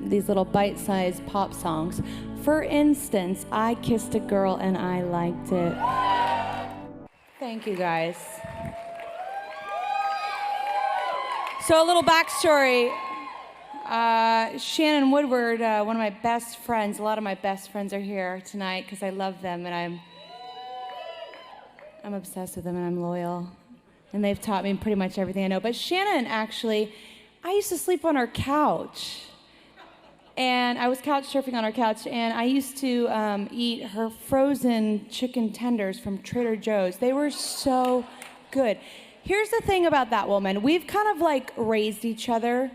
these little bite-sized pop songs. For instance, I kissed a girl and I liked it. Thank you, guys. So a little backstory. Shannon Woodward, one of my best friends, a lot of my best friends are here tonight because I love them and I'm obsessed with them and I'm loyal. And they've taught me pretty much everything I know. But Shannon, actually, I used to sleep on her couch. And I was couch surfing on her couch, and I used to eat her frozen chicken tenders from Trader Joe's. They were so good. Here's the thing about that woman. We've kind of like raised each other.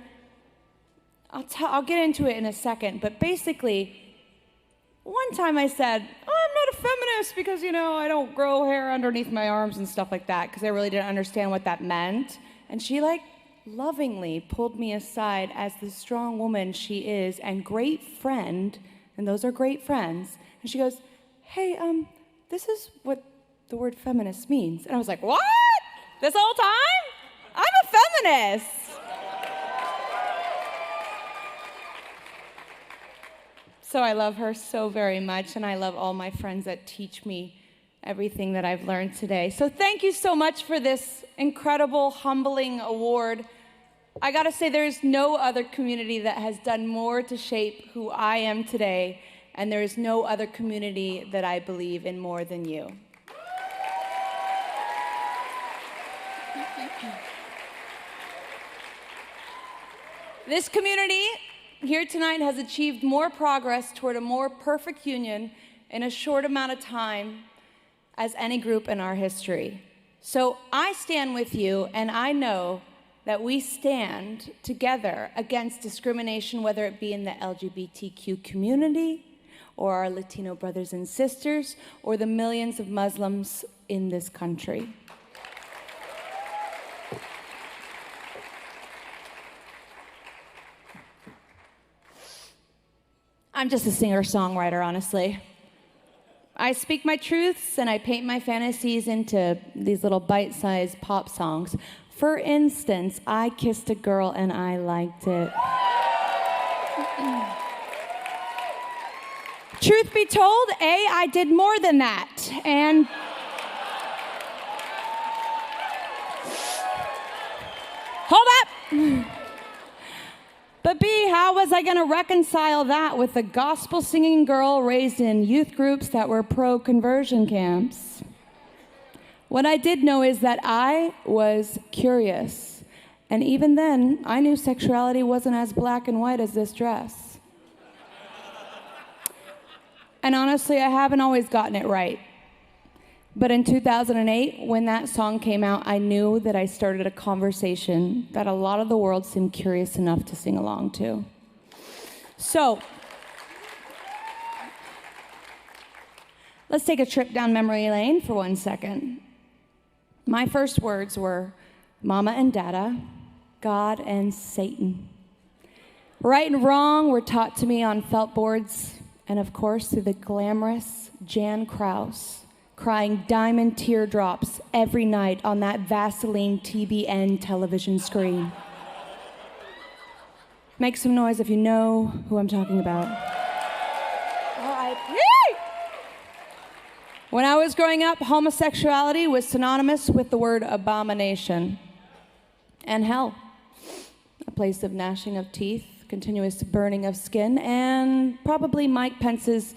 I'll get into it in a second, but basically, one time I said, oh, I'm not a feminist because, I don't grow hair underneath my arms and stuff like that, because I really didn't understand what that meant. And she lovingly pulled me aside as the strong woman she is and great friend, and those are great friends. And she goes, hey, this is what the word feminist means. And I was like, what? This whole time? I'm a feminist. So I love her so very much, and I love all my friends that teach me everything that I've learned today. So thank you so much for this incredible, humbling award. I gotta say, there's no other community that has done more to shape who I am today, and there is no other community that I believe in more than you. This community here tonight has achieved more progress toward a more perfect union in a short amount of time as any group in our history. So I stand with you, and I know that we stand together against discrimination, whether it be in the LGBTQ community, or our Latino brothers and sisters, or the millions of Muslims in this country. I'm just a singer-songwriter, honestly. I speak my truths and I paint my fantasies into these little bite-sized pop songs. For instance, I kissed a girl and I liked it. Truth be told, I did more than that. And hold up. But B, how was I going to reconcile that with a gospel-singing girl raised in youth groups that were pro-conversion camps? What I did know is that I was curious. And even then, I knew sexuality wasn't as black and white as this dress. And honestly, I haven't always gotten it right. But in 2008, when that song came out, I knew that I started a conversation that a lot of the world seemed curious enough to sing along to. So, let's take a trip down memory lane for 1 second. My first words were Mama and Dada, God and Satan. Right and wrong were taught to me on felt boards, and of course through the glamorous Jan Kraus, crying diamond teardrops every night on that Vaseline TBN television screen. Make some noise if you know who I'm talking about. R.I.P. When I was growing up, homosexuality was synonymous with the word abomination and hell, a place of gnashing of teeth, continuous burning of skin, and probably Mike Pence's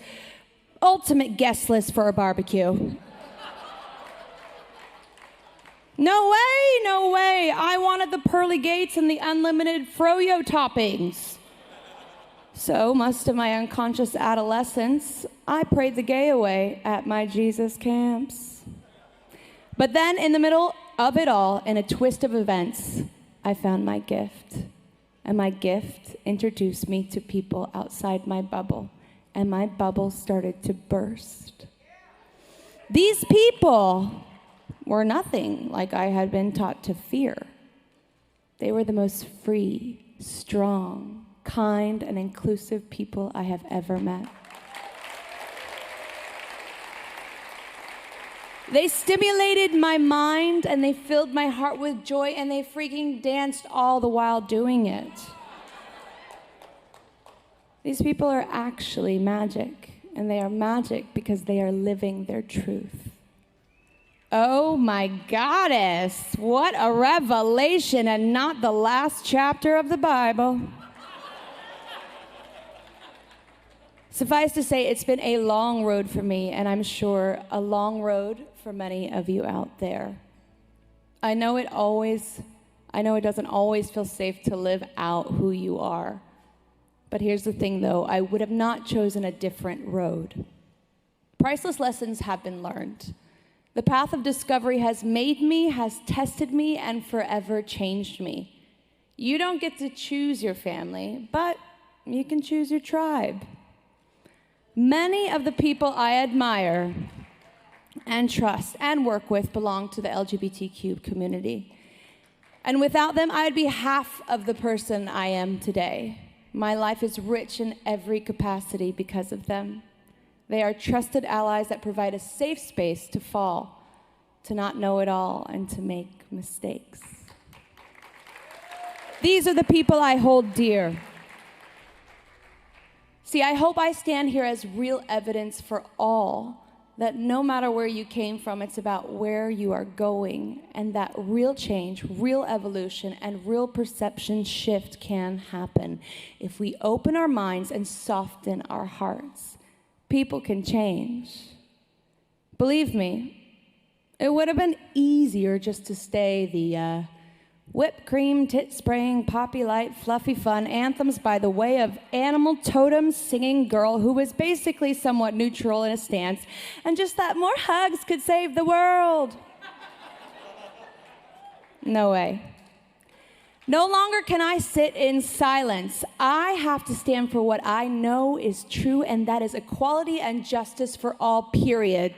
ultimate guest list for a barbecue. No way, no way. I wanted the pearly gates and the unlimited froyo toppings. So, most of my unconscious adolescence, I prayed the gay away at my Jesus camps. But then, in the middle of it all, in a twist of events, I found my gift. And my gift introduced me to people outside my bubble. And my bubble started to burst. These people were nothing like I had been taught to fear. They were the most free, strong, kind, and inclusive people I have ever met. They stimulated my mind, and they filled my heart with joy, and they freaking danced all the while doing it. These people are actually magic, and they are magic because they are living their truth. Oh my goddess, what a revelation, and not the last chapter of the Bible. Suffice to say, it's been a long road for me, and I'm sure a long road for many of you out there. I know it doesn't always feel safe to live out who you are. But here's the thing, though. I would have not chosen a different road. Priceless lessons have been learned. The path of discovery has made me, has tested me, and forever changed me. You don't get to choose your family, but you can choose your tribe. Many of the people I admire and trust and work with belong to the LGBTQ community. And without them, I'd be half of the person I am today. My life is rich in every capacity because of them. They are trusted allies that provide a safe space to fall, to not know it all, and to make mistakes. These are the people I hold dear. See, I hope I stand here as real evidence for all that no matter where you came from, it's about where you are going, and that real change, real evolution, and real perception shift can happen if we open our minds and soften our hearts. People can change. Believe me, it would have been easier just to stay the whipped cream, tit-spraying, poppy light, fluffy fun anthems by the way of animal totem singing girl who was basically somewhat neutral in a stance, and just that more hugs could save the world. No way. No longer can I sit in silence. I have to stand for what I know is true, and that is equality and justice for all, period.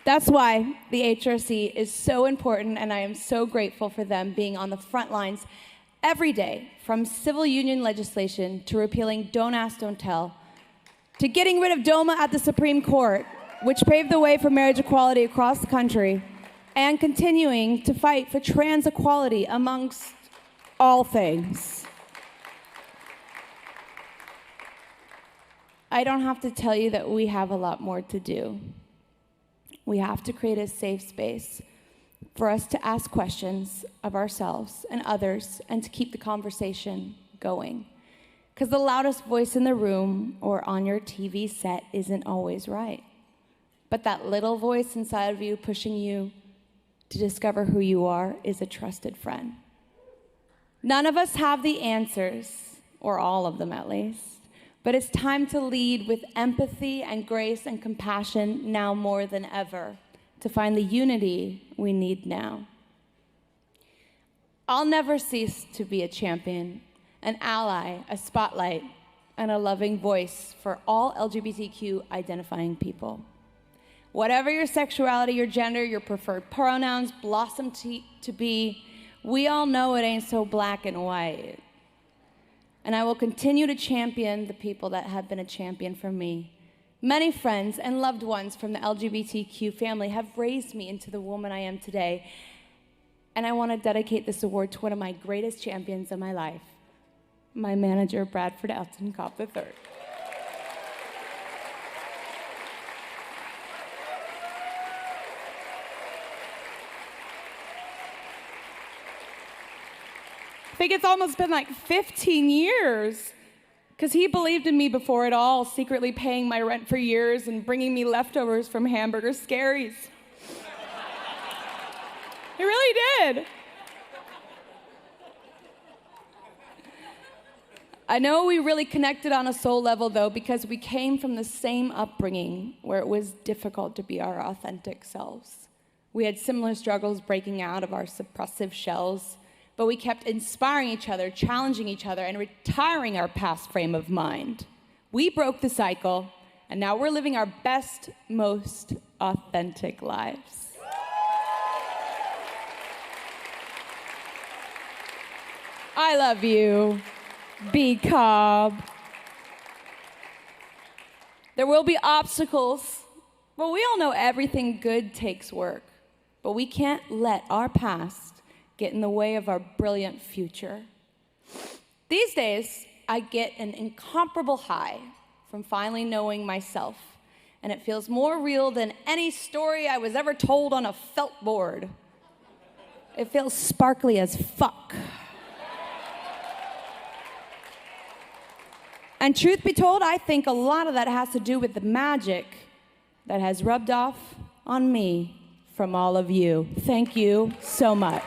That's why the HRC is so important, and I am so grateful for them being on the front lines every day, from civil union legislation to repealing Don't Ask, Don't Tell, to getting rid of DOMA at the Supreme Court, which paved the way for marriage equality across the country, and continuing to fight for trans equality amongst all things. I don't have to tell you that we have a lot more to do. We have to create a safe space for us to ask questions of ourselves and others and to keep the conversation going. Because the loudest voice in the room or on your TV set isn't always right. But that little voice inside of you pushing you to discover who you are is a trusted friend. None of us have the answers, or all of them at least. But it's time to lead with empathy and grace and compassion now more than ever to find the unity we need now. I'll never cease to be a champion, an ally, a spotlight, and a loving voice for all LGBTQ identifying people. Whatever your sexuality, your gender, your preferred pronouns blossom to be, we all know it ain't so black and white. And I will continue to champion the people that have been a champion for me. Many friends and loved ones from the LGBTQ family have raised me into the woman I am today. And I want to dedicate this award to one of my greatest champions of my life, my manager, Bradford Elton Cobb III. I think it's almost been like 15 years, because he believed in me before it all, secretly paying my rent for years and bringing me leftovers from Hamburger Scaries. He really did. I know we really connected on a soul level, though, because we came from the same upbringing where it was difficult to be our authentic selves. We had similar struggles breaking out of our suppressive shells, but we kept inspiring each other, challenging each other, and retiring our past frame of mind. We broke the cycle, and now we're living our best, most authentic lives. I love you, B. Cobb. There will be obstacles, but we all know everything good takes work. but we can't let our past get in the way of our brilliant future. These days, I get an incomparable high from finally knowing myself, and it feels more real than any story I was ever told on a felt board. It feels sparkly as fuck. And truth be told, I think a lot of that has to do with the magic that has rubbed off on me from all of you. Thank you so much.